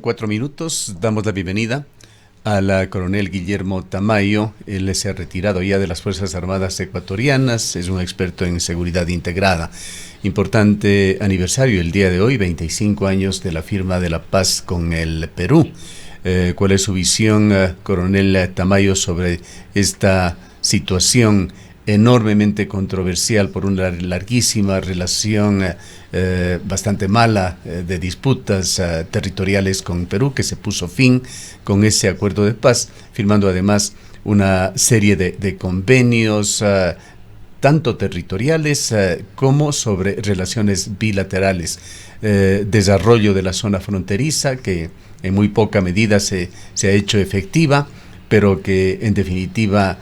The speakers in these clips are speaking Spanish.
4 minutos, damos la bienvenida a la coronel Guillermo Tamayo. Él se ha retirado ya de las Fuerzas Armadas ecuatorianas, es un experto en seguridad integrada. Importante aniversario el día de hoy, 25 años de la firma de la paz con el Perú. ¿Cuál es su visión, coronel Tamayo, sobre esta situación enormemente controversial por una larguísima relación bastante mala de disputas territoriales con Perú, que se puso fin con ese acuerdo de paz, firmando además una serie de convenios tanto territoriales como sobre relaciones bilaterales, desarrollo de la zona fronteriza, que en muy poca medida se ha hecho efectiva, pero que en definitiva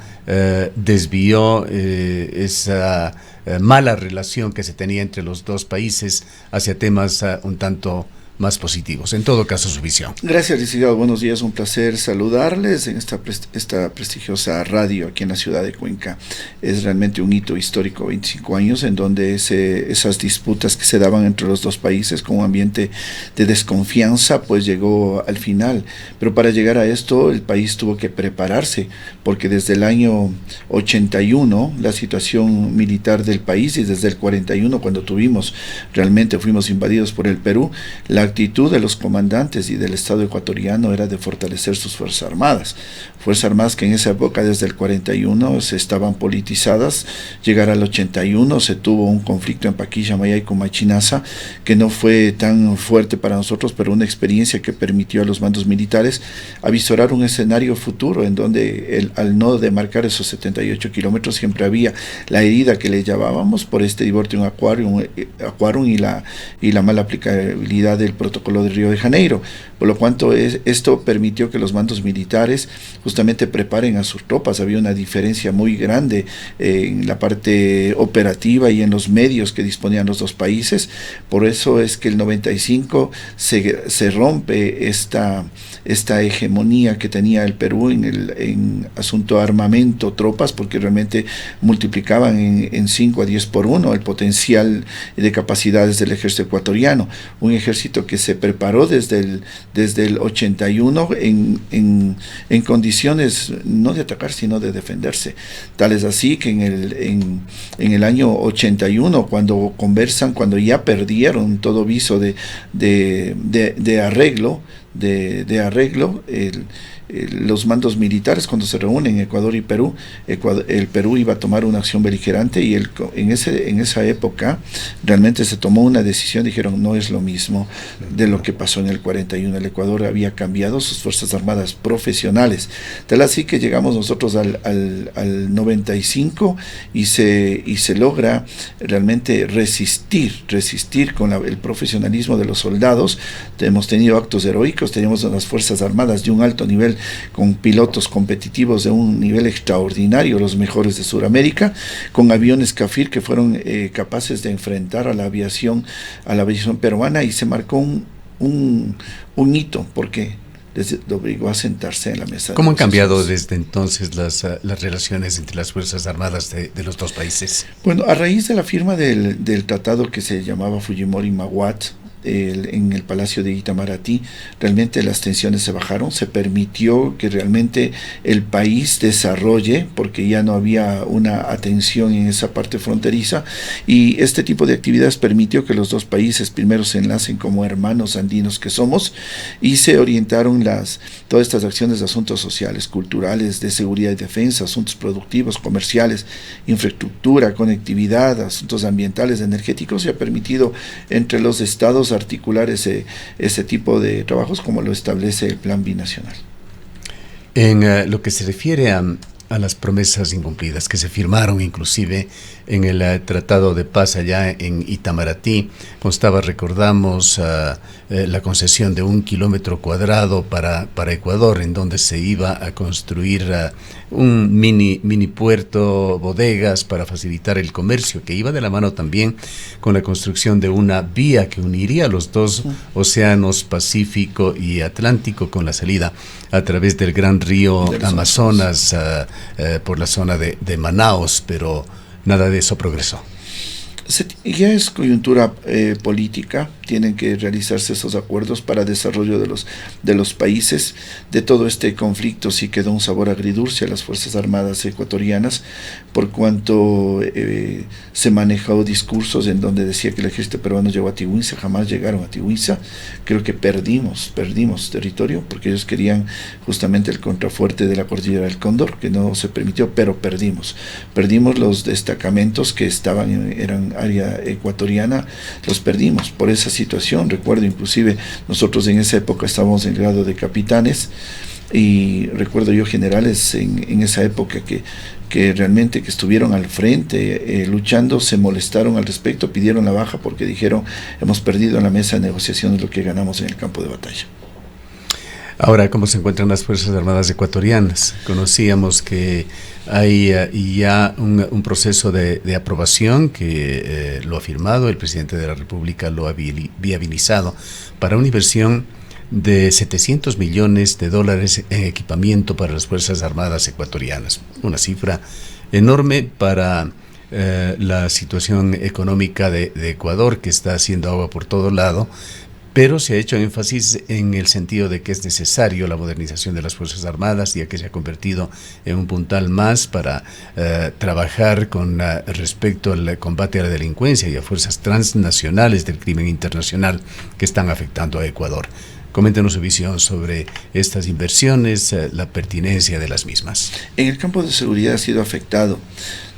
desvió esa mala relación que se tenía entre los dos países hacia temas un tanto más positivos. En todo caso, su visión. Gracias, licenciado. Buenos días, un placer saludarles en esta prestigiosa radio aquí en la ciudad de Cuenca. Es realmente un hito histórico, 25 años, en donde esas disputas que se daban entre los dos países con un ambiente de desconfianza, pues llegó al final. Pero para llegar a esto, el país tuvo que prepararse, porque desde el año 81, la situación militar del país, y desde el 41, cuando fuimos invadidos por el Perú, la actitud de los comandantes y del Estado ecuatoriano era de fortalecer sus Fuerzas Armadas que en esa época, desde el 41, se estaban politizadas. Llegar al 81 se tuvo un conflicto en Paquilla-Maya y Comachinaza, que no fue tan fuerte para nosotros, pero una experiencia que permitió a los mandos militares avisorar un escenario futuro, en donde al no demarcar esos 78 kilómetros, siempre había la herida que le llamábamos por este divortium aquarum y la mala aplicabilidad del protocolo de Río de Janeiro, por lo cual esto permitió que los mandos militares justamente preparen a sus tropas. Había una diferencia muy grande en la parte operativa y en los medios que disponían los dos países. Por eso es que el 95 se rompe esta hegemonía que tenía el Perú en asunto de armamento, tropas, porque realmente multiplicaban en 5 a 10 por 1 el potencial de capacidades del ejército ecuatoriano, un ejército que se preparó desde el 81 en condiciones no de atacar, sino de defenderse. Tal es así que en el año 81, cuando ya perdieron todo viso de arreglo, los mandos militares, cuando se reúnen Ecuador y Perú, el Perú iba a tomar una acción beligerante, y en esa época realmente se tomó una decisión. Dijeron, no es lo mismo de lo que pasó en el 41. El Ecuador había cambiado sus Fuerzas Armadas profesionales, tal así que llegamos nosotros al 95 y se logra realmente resistir con el profesionalismo de los soldados. Hemos tenido actos heroicos, teníamos unas Fuerzas Armadas de un alto nivel, con pilotos competitivos de un nivel extraordinario, los mejores de Sudamérica, con aviones Cafir que fueron capaces de enfrentar a la aviación peruana, y se marcó un hito, porque les obligó a sentarse en la mesa. ¿Cómo han cambiado desde entonces las relaciones entre las Fuerzas Armadas de los dos países? Bueno, a raíz de la firma del tratado que se llamaba Fujimori-Maguat, en el Palacio de Itamaraty, realmente las tensiones se bajaron, se permitió que realmente el país desarrolle, porque ya no había una atención en esa parte fronteriza, y este tipo de actividades permitió que los dos países primero se enlacen como hermanos andinos que somos, y se orientaron todas estas acciones de asuntos sociales, culturales, de seguridad y defensa, asuntos productivos, comerciales, infraestructura, conectividad, asuntos ambientales, energéticos, y ha permitido entre los estados articular ese tipo de trabajos, como lo establece el Plan Binacional. En lo que se refiere a las promesas incumplidas que se firmaron inclusive en el Tratado de Paz allá en Itamaraty, recordamos la concesión de 1 kilómetro cuadrado para Ecuador, en donde se iba a construir un mini puerto, bodegas para facilitar el comercio, que iba de la mano también con la construcción de una vía que uniría los dos océanos, Pacífico y Atlántico, con la salida a través del gran río Amazonas por la zona de Manaos, pero nada de eso progresó. Ya es coyuntura política, tienen que realizarse esos acuerdos para desarrollo de los países. De todo este conflicto sí quedó un sabor agridulce a las Fuerzas Armadas ecuatorianas, por cuanto se manejó discursos en donde decía que el ejército peruano llegó a Tihuinza. Jamás llegaron a Tihuinza. Creo que perdimos territorio, porque ellos querían justamente el contrafuerte de la cordillera del Cóndor, que no se permitió, pero perdimos los destacamentos que eran área ecuatoriana, los perdimos por esa situación. Recuerdo inclusive nosotros en esa época estábamos en grado de capitanes, y recuerdo yo generales en esa época que realmente que estuvieron al frente luchando, se molestaron al respecto, pidieron la baja porque dijeron: hemos perdido en la mesa de negociaciones lo que ganamos en el campo de batalla. Ahora, ¿cómo se encuentran las Fuerzas Armadas ecuatorianas? Conocíamos que hay ya un proceso de aprobación que lo ha firmado el presidente de la República, lo ha viabilizado para una inversión de $700 millones en equipamiento para las Fuerzas Armadas ecuatorianas. Una cifra enorme para la situación económica de Ecuador, que está haciendo agua por todo lado, pero se ha hecho énfasis en el sentido de que es necesario la modernización de las Fuerzas Armadas, ya que se ha convertido en un puntal más para trabajar con respecto al combate a la delincuencia y a fuerzas transnacionales del crimen internacional que están afectando a Ecuador. Coméntenos su visión sobre estas inversiones, la pertinencia de las mismas. En el campo de seguridad ha sido afectado.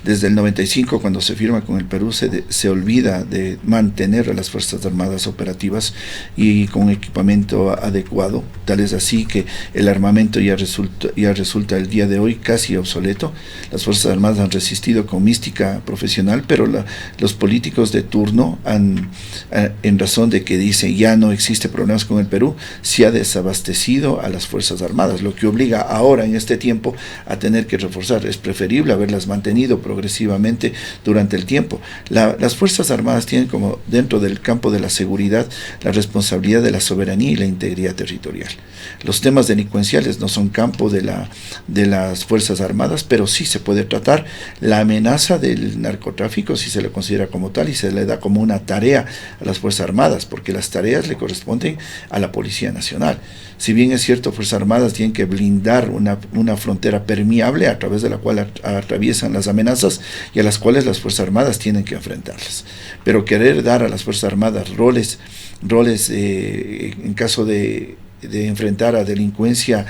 Desde el 95, cuando se firma con el Perú, se olvida de mantener a las Fuerzas Armadas operativas y con equipamiento adecuado. Tal es así que el armamento ya resulta el día de hoy casi obsoleto. Las Fuerzas Armadas han resistido con mística profesional, pero los políticos de turno en razón de que dicen ya no existe problemas con el Perú, se ha desabastecido a las Fuerzas Armadas, lo que obliga ahora en este tiempo a tener que reforzar. Es preferible haberlas mantenido progresivamente durante el tiempo. Las Fuerzas Armadas tienen como dentro del campo de la seguridad la responsabilidad de la soberanía y la integridad territorial. Los temas delincuenciales no son campo de las Fuerzas Armadas, pero sí se puede tratar la amenaza del narcotráfico, si se le considera como tal, y se le da como una tarea a las Fuerzas Armadas, porque las tareas le corresponden a la Policía Nacional. Si bien es cierto, Fuerzas Armadas tienen que blindar una frontera permeable a través de la cual atraviesan las amenazas y a las cuales las Fuerzas Armadas tienen que enfrentarlas. Pero querer dar a las Fuerzas Armadas roles en caso de enfrentar a delincuencia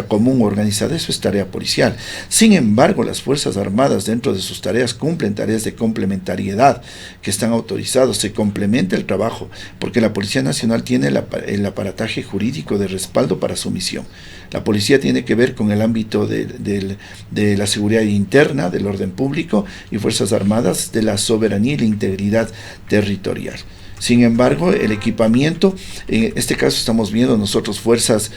común organizada, eso es tarea policial. Sin embargo, las Fuerzas Armadas dentro de sus tareas cumplen tareas de complementariedad que están autorizados, se complementa el trabajo, porque la Policía Nacional tiene el aparataje jurídico de respaldo para su misión. La policía tiene que ver con el ámbito de la seguridad interna, del orden público, y Fuerzas Armadas de la soberanía y la integridad territorial. Sin embargo, el equipamiento, en este caso estamos viendo nosotros fuerzas,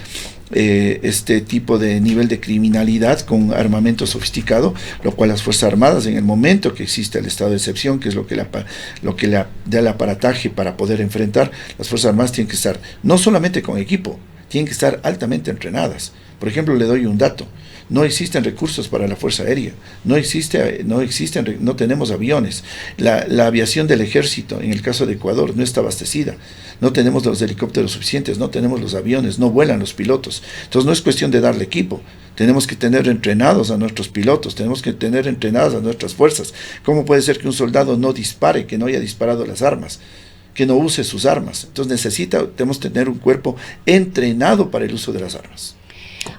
este tipo de nivel de criminalidad con armamento sofisticado, lo cual las Fuerzas Armadas, en el momento que existe el estado de excepción, que es lo que le da el aparataje para poder enfrentar, las Fuerzas Armadas tienen que estar no solamente con equipo, tienen que estar altamente entrenadas. Por ejemplo, le doy un dato: no existen recursos para la Fuerza Aérea, no tenemos aviones. La aviación del ejército, en el caso de Ecuador, no está abastecida. No tenemos los helicópteros suficientes, no tenemos los aviones, no vuelan los pilotos. Entonces no es cuestión de darle equipo. Tenemos que tener entrenados a nuestros pilotos, tenemos que tener entrenadas a nuestras fuerzas. ¿Cómo puede ser que un soldado no dispare, que no haya disparado las armas, que no use sus armas? Entonces tenemos que tener un cuerpo entrenado para el uso de las armas.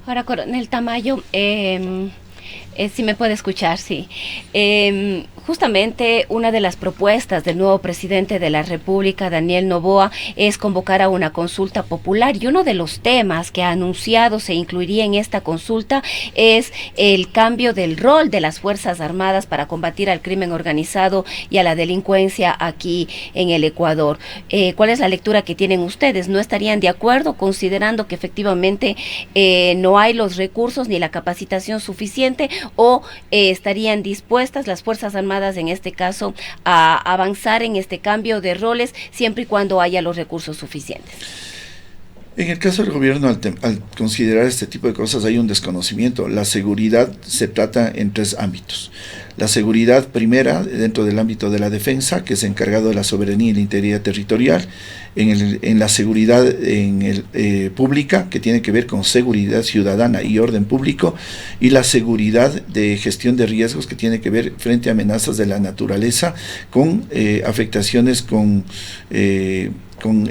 Ahora, Coronel Tamayo, si me puede escuchar, sí. Justamente una de las propuestas del nuevo presidente de la República, Daniel Noboa, es convocar a una consulta popular, y uno de los temas que ha anunciado se incluiría en esta consulta es el cambio del rol de las Fuerzas Armadas para combatir al crimen organizado y a la delincuencia aquí en el Ecuador. ¿Cuál es la lectura que tienen ustedes? ¿No estarían de acuerdo, considerando que efectivamente no hay los recursos ni la capacitación suficiente, o estarían dispuestas las Fuerzas Armadas en este caso a avanzar en este cambio de roles siempre y cuando haya los recursos suficientes? En el caso del gobierno, al considerar este tipo de cosas, hay un desconocimiento. La seguridad se trata en tres ámbitos: La seguridad primera dentro del ámbito de la defensa, que es encargado de la soberanía y la integridad territorial, en la seguridad pública, que tiene que ver con seguridad ciudadana y orden público, y la seguridad de gestión de riesgos, que tiene que ver frente a amenazas de la naturaleza, con afectaciones con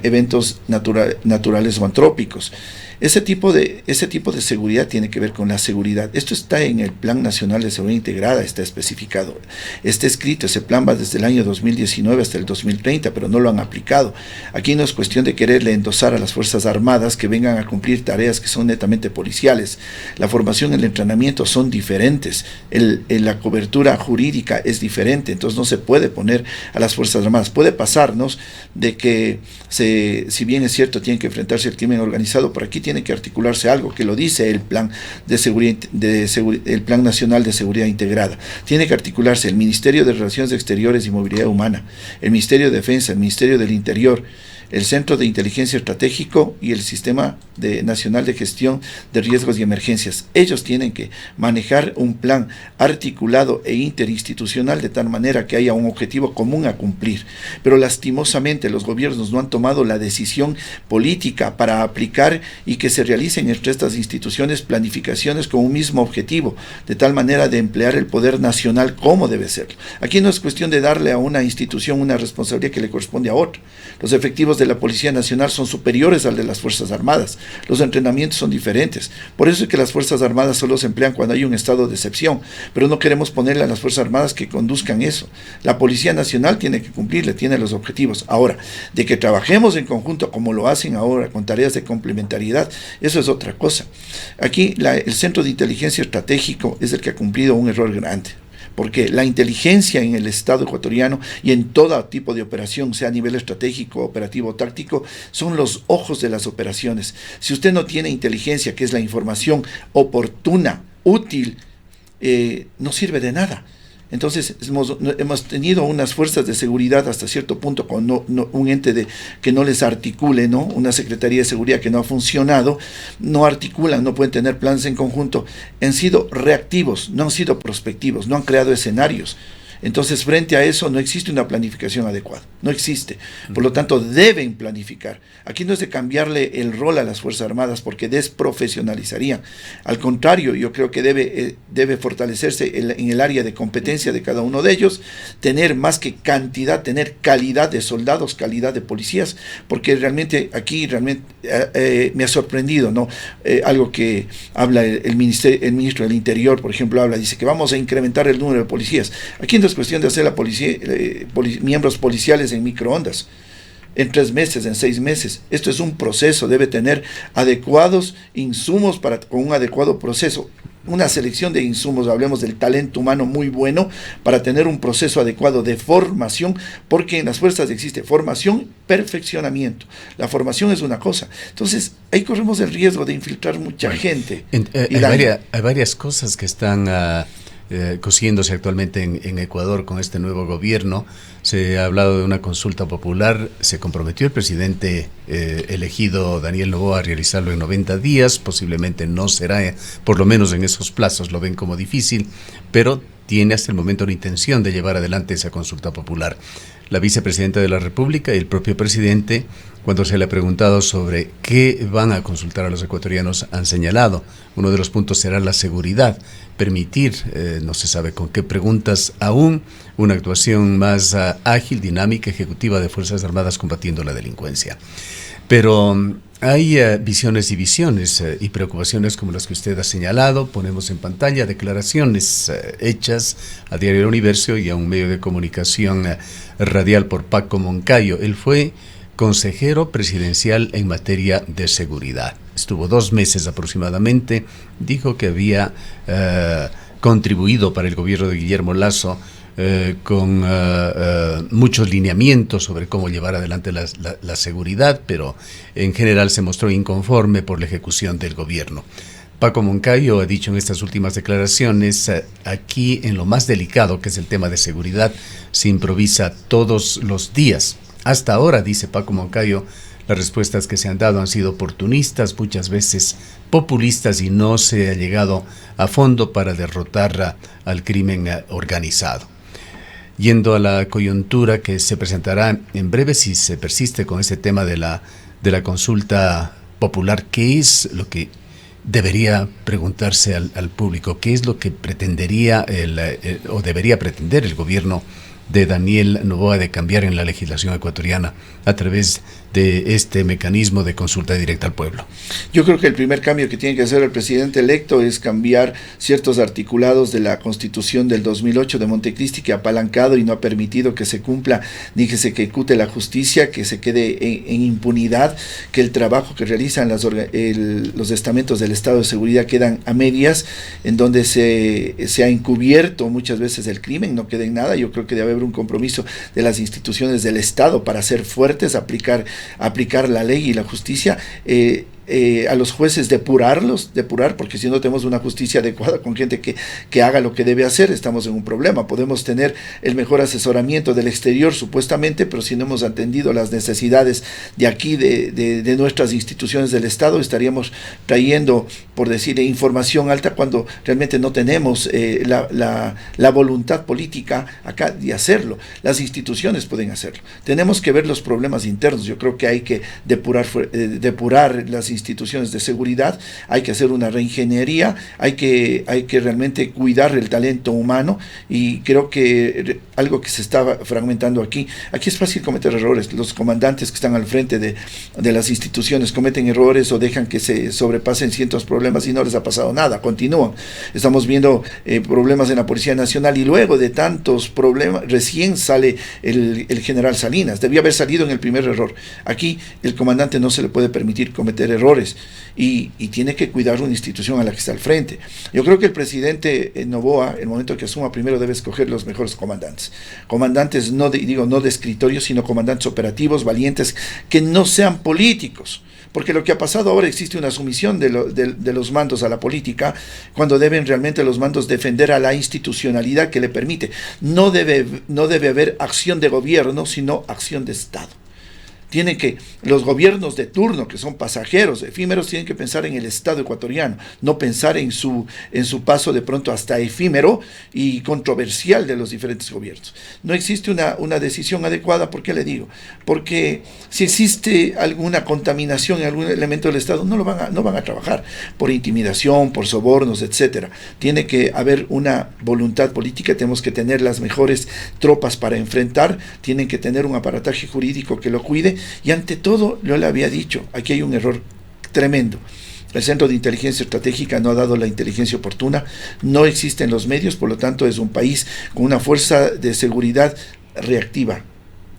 eventos naturales o antrópicos. Ese tipo de seguridad tiene que ver con la seguridad. Esto está en el Plan Nacional de Seguridad Integrada, está especificado, está escrito. Ese plan va desde el año 2019 hasta el 2030, pero no lo han aplicado. Aquí no es cuestión de quererle endosar a las Fuerzas Armadas que vengan a cumplir tareas que son netamente policiales. La formación y el entrenamiento son diferentes, la cobertura jurídica es diferente, entonces no se puede poner a las Fuerzas Armadas. Puede pasarnos de que, si bien es cierto, tienen que enfrentarse al crimen organizado, por aquí tiene que articularse algo, que lo dice el Plan el Plan Nacional de Seguridad Integrada. Tiene que articularse el Ministerio de Relaciones Exteriores y Movilidad Humana, el Ministerio de Defensa, el Ministerio del Interior, el Centro de Inteligencia Estratégico y el Sistema Nacional de Gestión de Riesgos y Emergencias. Ellos tienen que manejar un plan articulado e interinstitucional de tal manera que haya un objetivo común a cumplir. Pero lastimosamente los gobiernos no han tomado la decisión política para aplicar y que se realicen entre estas instituciones planificaciones con un mismo objetivo, de tal manera de emplear el poder nacional como debe ser. Aquí no es cuestión de darle a una institución una responsabilidad que le corresponde a otra. Los efectivos de la Policía Nacional son superiores al de las Fuerzas Armadas. Los entrenamientos son diferentes. Por eso es que las Fuerzas Armadas solo se emplean cuando hay un estado de excepción, pero no queremos ponerle a las Fuerzas Armadas que conduzcan eso. La Policía Nacional tiene que cumplirle, tiene los objetivos. Ahora, de que trabajemos en conjunto como lo hacen ahora con tareas de complementariedad, eso es otra cosa. Aquí el Centro de Inteligencia Estratégico es el que ha cumplido un error grande, porque la inteligencia en el Estado ecuatoriano y en todo tipo de operación, sea a nivel estratégico, operativo o táctico, son los ojos de las operaciones. Si usted no tiene inteligencia, que es la información oportuna, útil, no sirve de nada. Entonces hemos tenido unas fuerzas de seguridad hasta cierto punto con un ente que no les articule, ¿no? Una Secretaría de Seguridad que no ha funcionado, no articulan, no pueden tener planes en conjunto, han sido reactivos, no han sido prospectivos, no han creado escenarios. Entonces, frente a eso no existe una planificación adecuada, no existe. Por lo tanto, deben planificar. Aquí no es de cambiarle el rol a las Fuerzas Armadas porque desprofesionalizarían. Al contrario, yo creo que debe fortalecerse en el área de competencia de cada uno de ellos, tener más que cantidad, tener calidad de soldados, calidad de policías, porque realmente aquí me ha sorprendido, ¿no? Algo que habla el ministro del Interior, por ejemplo, dice que vamos a incrementar el número de policías. Aquí no es cuestión de hacer la miembros policiales en microondas, en 3 meses, en 6 meses. Esto es un proceso, debe tener adecuados insumos con un adecuado proceso. Una selección de insumos, hablemos del talento humano muy bueno para tener un proceso adecuado de formación, porque en las fuerzas existe formación, perfeccionamiento. La formación es una cosa. Entonces, ahí corremos el riesgo de infiltrar mucha gente. Hay varias cosas que están cosiéndose actualmente en Ecuador con este nuevo gobierno. Se ha hablado de una consulta popular, se comprometió el presidente elegido Daniel Noboa a realizarlo en 90 días, posiblemente no será, por lo menos en esos plazos lo ven como difícil, pero tiene hasta el momento la intención de llevar adelante esa consulta popular. La vicepresidenta de la República y el propio presidente, cuando se le ha preguntado sobre qué van a consultar a los ecuatorianos, han señalado, uno de los puntos será la seguridad, permitir, no se sabe con qué preguntas aún, una actuación más ágil, dinámica, ejecutiva de Fuerzas Armadas combatiendo la delincuencia. Pero hay visiones y visiones y preocupaciones como las que usted ha señalado. Ponemos en pantalla declaraciones hechas a Diario El Universo y a un medio de comunicación radial por Paco Moncayo. Él fue consejero presidencial en materia de seguridad. Estuvo 2 meses aproximadamente. Dijo que había contribuido para el gobierno de Guillermo Lasso con muchos lineamientos sobre cómo llevar adelante la seguridad, pero en general se mostró inconforme por la ejecución del gobierno. Paco Moncayo ha dicho en estas últimas declaraciones, aquí en lo más delicado, que es el tema de seguridad, se improvisa todos los días. Hasta ahora, dice Paco Moncayo, Las respuestas que se han dado han sido oportunistas, muchas veces populistas, y no se ha llegado a fondo para derrotar al crimen organizado. Yendo a la coyuntura que se presentará en breve, si se persiste con este tema de la consulta popular, ¿qué es lo que debería preguntarse al público? ¿Qué es lo que pretendería o debería pretender el gobierno de Daniel Noboa de cambiar en la legislación ecuatoriana a través de este mecanismo de consulta directa al pueblo? Yo creo que el primer cambio que tiene que hacer el presidente electo es cambiar ciertos articulados de la Constitución del 2008 de Montecristi, que ha apalancado y no ha permitido que se cumpla ni que se ejecute la justicia, que se quede en impunidad, que el trabajo que realizan los estamentos del Estado de Seguridad quedan a medias, en donde se ha encubierto muchas veces el crimen, no queda en nada. Yo creo que debe haber un compromiso de las instituciones del Estado para ser fuertes, aplicar la ley y la justicia, a los jueces depurar, porque si no tenemos una justicia adecuada con gente que haga lo que debe hacer, estamos en un problema. Podemos tener el mejor asesoramiento del exterior supuestamente, pero si no hemos atendido las necesidades de aquí, de nuestras instituciones del Estado, estaríamos trayendo, por decir, información alta cuando realmente no tenemos la voluntad política acá de hacerlo. Las instituciones pueden hacerlo. Tenemos que ver los problemas internos. Yo creo que hay que depurar las instituciones de seguridad, hay que hacer una reingeniería, hay que realmente cuidar el talento humano, y creo que algo que se está fragmentando aquí es fácil cometer errores. Los comandantes que están al frente de las instituciones cometen errores o dejan que se sobrepasen ciertos problemas y no les ha pasado nada, continúan. Estamos viendo problemas en la Policía Nacional, y luego de tantos problemas recién sale el general Salinas. Debía haber salido en el primer error. Aquí el comandante no se le puede permitir cometer errores, y tiene que cuidar una institución a la que está al frente. Yo creo que el presidente Noboa, el momento que asuma, primero debe escoger los mejores comandantes no de escritorio, sino comandantes operativos, valientes, que no sean políticos. Porque lo que ha pasado ahora, existe una sumisión de los mandos a la política, cuando deben realmente los mandos defender a la institucionalidad que le permite. No debe haber acción de gobierno, sino acción de Estado. Los gobiernos de turno, que son pasajeros, efímeros, tienen que pensar en el Estado ecuatoriano, no pensar en su paso de pronto hasta efímero y controversial de los diferentes gobiernos. No existe una decisión adecuada. ¿Por qué le digo? Porque si existe alguna contaminación en algún elemento del Estado, no van a trabajar por intimidación, por sobornos, etcétera. Tiene que haber una voluntad política, tenemos que tener las mejores tropas para enfrentar, tienen que tener un aparataje jurídico que lo cuide. Y ante todo, yo le había dicho, aquí hay un error tremendo. El Centro de Inteligencia Estratégica no ha dado la inteligencia oportuna, no existen los medios, por lo tanto es un país con una fuerza de seguridad reactiva,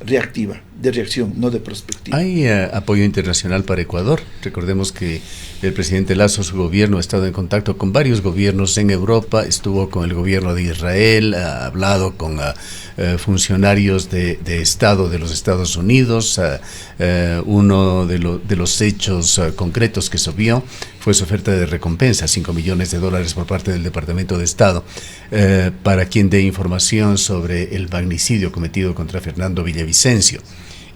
de reacción, no de prospectiva. ¿Hay apoyo internacional para Ecuador? Recordemos que el presidente Lasso, su gobierno, ha estado en contacto con varios gobiernos en Europa, estuvo con el gobierno de Israel, ha hablado con funcionarios de Estado de los Estados Unidos. Uno de los hechos concretos que se vio fue su oferta de recompensa, $5 millones por parte del Departamento de Estado, para quien dé información sobre el magnicidio cometido contra Fernando Villavicencio.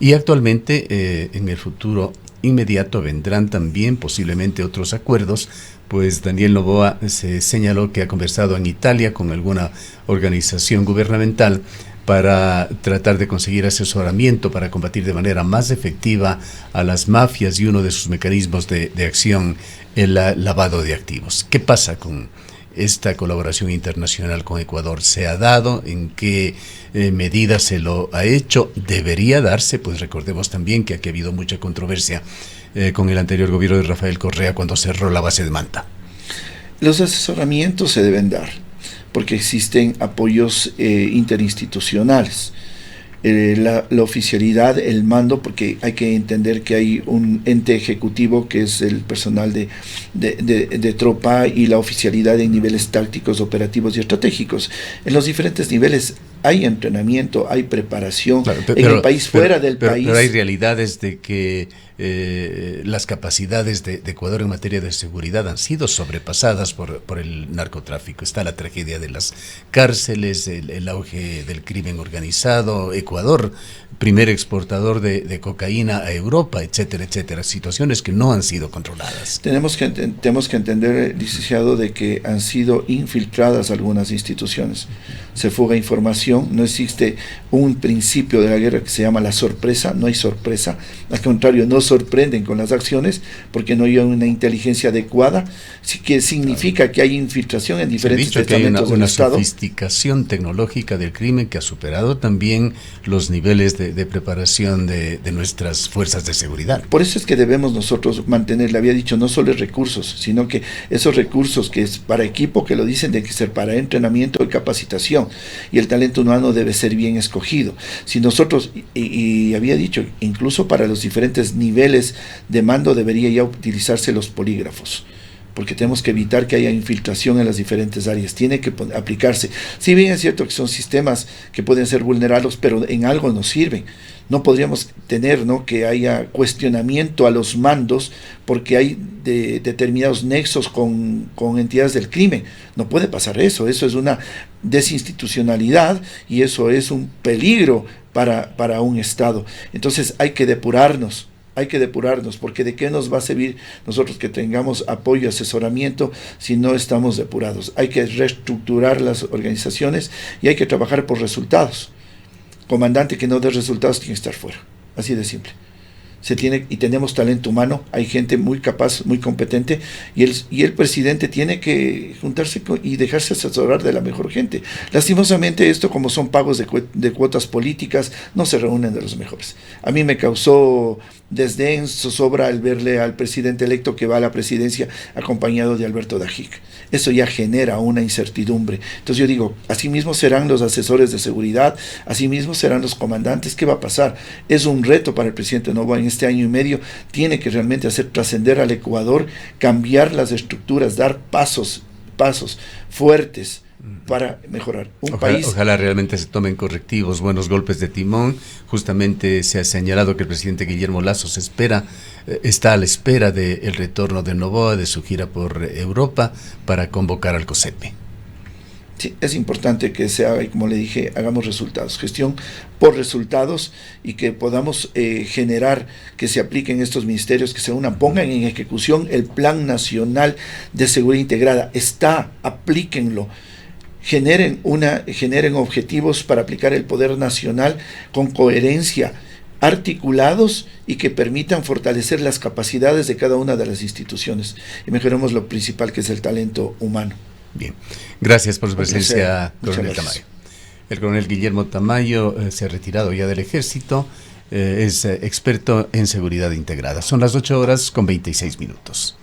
Y actualmente, en el futuro inmediato, vendrán también posiblemente otros acuerdos, pues Daniel Noboa se señaló que ha conversado en Italia con alguna organización gubernamental para tratar de conseguir asesoramiento para combatir de manera más efectiva a las mafias, y uno de sus mecanismos de acción, el lavado de activos. ¿Qué pasa con esta colaboración internacional con Ecuador? ¿Se ha dado? ¿En qué medida se lo ha hecho? ¿Debería darse? Pues recordemos también que aquí ha habido mucha controversia con el anterior gobierno de Rafael Correa cuando cerró la base de Manta. Los asesoramientos se deben dar porque existen apoyos interinstitucionales. La oficialidad, el mando, porque hay que entender que hay un ente ejecutivo que es el personal de tropa, y la oficialidad en niveles tácticos, operativos y estratégicos. En los diferentes niveles hay entrenamiento, hay preparación, claro, en el país, fuera del país. Pero hay realidades de que las capacidades de Ecuador en materia de seguridad han sido sobrepasadas por el narcotráfico. Está la tragedia de las cárceles, el auge del crimen organizado, Ecuador, primer exportador de cocaína a Europa, etcétera, etcétera. Situaciones que no han sido controladas. Tenemos que entender, licenciado, de que han sido infiltradas algunas instituciones. Se fuga información, no existe un principio de la guerra que se llama la sorpresa, no hay sorpresa, al contrario, no sorprenden con las acciones porque no hay una inteligencia adecuada, que significa que hay infiltración en diferentes estamentos del Estado. Una sofisticación tecnológica del crimen que ha superado también los niveles de preparación de nuestras fuerzas de seguridad. Por eso es que debemos nosotros mantener, le había dicho, no solo recursos, sino que esos recursos que es para equipo, que lo dicen, de que ser para entrenamiento y capacitación, y el talento humano debe ser bien escogido. Si nosotros, y había dicho, incluso para los diferentes niveles de mando debería ya utilizarse los polígrafos, porque tenemos que evitar que haya infiltración en las diferentes áreas, tiene que aplicarse. Si bien es cierto que son sistemas que pueden ser vulnerables, pero en algo nos sirven. No podríamos tener, ¿no?, que haya cuestionamiento a los mandos porque hay determinados nexos con entidades del crimen. No puede pasar eso, eso es una desinstitucionalidad y eso es un peligro para un Estado. Entonces hay que depurarnos, porque de qué nos va a servir nosotros que tengamos apoyo y asesoramiento si no estamos depurados. Hay que reestructurar las organizaciones y hay que trabajar por resultados. Comandante que no dé resultados tiene que estar fuera, así de simple. Y tenemos talento humano, hay gente muy capaz, muy competente, y el presidente tiene que juntarse y dejarse asesorar de la mejor gente. Lastimosamente esto, como son pagos de cuotas políticas, no se reúnen de los mejores. A mí me causó desdén, zozobra al verle al presidente electo que va a la presidencia acompañado de Alberto Dajic. Eso ya genera una incertidumbre. Entonces yo digo, así mismo serán los asesores de seguridad, así mismo serán los comandantes. ¿Qué va a pasar? Es un reto para el presidente Noboa en este año y medio. Tiene que realmente hacer trascender al Ecuador, cambiar las estructuras, dar pasos fuertes para mejorar un país. Ojalá realmente se tomen correctivos, buenos golpes de timón. Justamente se ha señalado que el presidente Guillermo Lasso está a la espera del retorno de Noboa, de su gira por Europa, para convocar al COSEPE. Sí, es importante que se haga, y como le dije, hagamos resultados, gestión por resultados, y que podamos generar que se apliquen estos ministerios, que se unan, pongan en ejecución el Plan Nacional de Seguridad Integrada. Aplíquenlo. Generen objetivos para aplicar el poder nacional con coherencia, articulados y que permitan fortalecer las capacidades de cada una de las instituciones. Y mejoremos lo principal, que es el talento humano. Bien, gracias por su presencia, coronel Tamayo. El coronel Guillermo Tamayo se ha retirado ya del ejército, es experto en seguridad integrada. Son las 8:26 minutos.